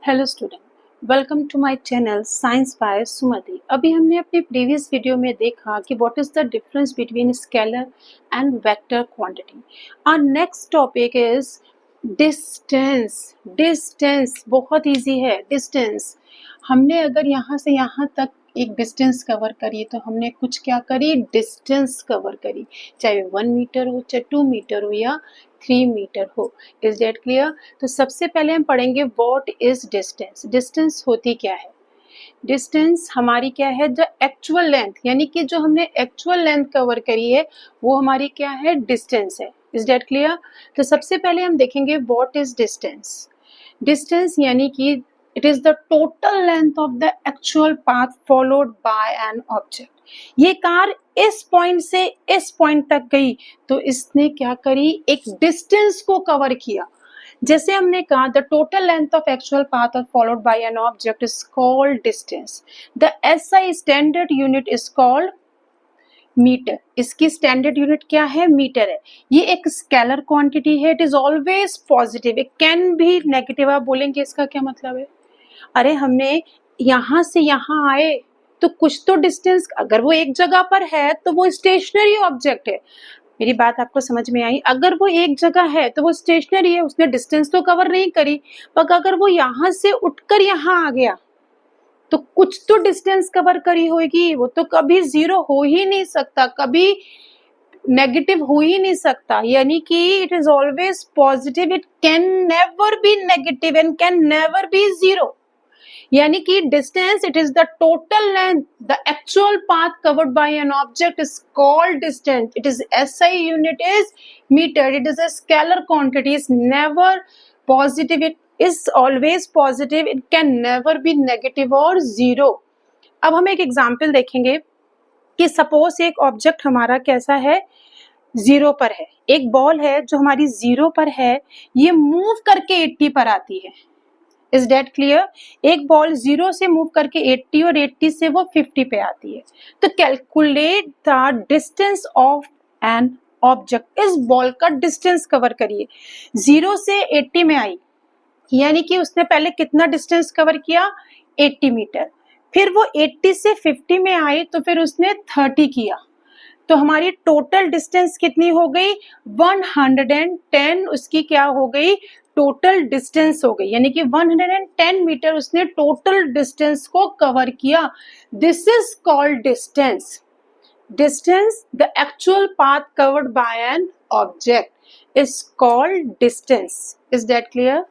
Hello student, welcome to my channel science by Sumati. अभी हमने अपने प्रीवियस वीडियो में देखा कि what is the difference between scalar and vector quantity. Our next topic is distance. Distance बहुत easy है। Distance हमने अगर यहाँ से यहाँ तक एक डिस्टेंस कवर करी तो हमने कुछ क्या करी, डिस्टेंस कवर करी, चाहे 1 मीटर हो, चाहे 2 मीटर हो या 3 मीटर हो। Is that clear? तो सबसे पहले हम पढ़ेंगे व्हाट इज डिस्टेंस। डिस्टेंस होती क्या है? डिस्टेंस हमारी क्या है, जो एक्चुअल लेंथ, यानी कि जो हमने एक्चुअल लेंथ कवर करी है वो हमारी क्या है, डिस्टेंस है। Is that clear? तो सबसे पहले हम देखेंगे व्हाट इज डिस्टेंस। डिस्टेंस यानी कि it is the total length of the actual path followed by an object. ये कार इस पॉइंट से इस पॉइंट तक गई तो इसने क्या करी, एक डिस्टेंस को कवर किया। जैसे हमने कहा the total length of actual path of followed by an object is called distance. The SI standard unit is called metre. इसकी स्टैंडर्ड यूनिट क्या है, मीटर है। ये एक स्केलर क्वांटिटी है। It is always positive, it can भी negative. आप बोलेंगे इसका क्या मतलब है? अरे हमने यहाँ से यहाँ आए तो कुछ तो डिस्टेंस, अगर वो एक जगह पर है तो वो स्टेशनरी ऑब्जेक्ट है। मेरी बात आपको समझ में आई? अगर वो एक जगह है तो वो स्टेशनरी है, उसने डिस्टेंस तो कवर नहीं करी। पर अगर वो यहाँ से उठकर यहाँ आ गया तो कुछ तो डिस्टेंस कवर करी होगी। वो तो कभी जीरो हो ही नहीं सकता, कभी नेगेटिव हो ही नहीं सकता। यानी कि it is always positive, it can never be negative and can never be zero. यानी कि distance, it is the total length, the actual path covered by an object is called distance. It is SI unit is metre. It is a scalar quantity, is never positive, it is always positive, it can never be negative और zero. अब हम एक example देखेंगे कि suppose एक object हमारा कैसा है, जीरो पर है। एक बॉल है जो हमारी जीरो पर है, ये मूव करके 80 पर आती है। Is that clear? एक बॉल जीरो से मूव करके 80 और 80 से वो 50 पे आती है। तो calculate the distance of an object. इस बॉल का डिस्टेंस कवर करिए। जीरो से 80 में आई, यानी कि उसने पहले कितना डिस्टेंस कवर किया, 80 मीटर। फिर वो 80 से 50 में आई तो फिर उसने 30 किया। तो हमारी टोटल डिस्टेंस कितनी हो गई, 110 उसकी क्या हो गई, टोटल डिस्टेंस हो गई। यानी कि 110 मीटर उसने टोटल डिस्टेंस को कवर किया। This is called distance. Distance, the actual path covered by an object is called distance. Is that clear?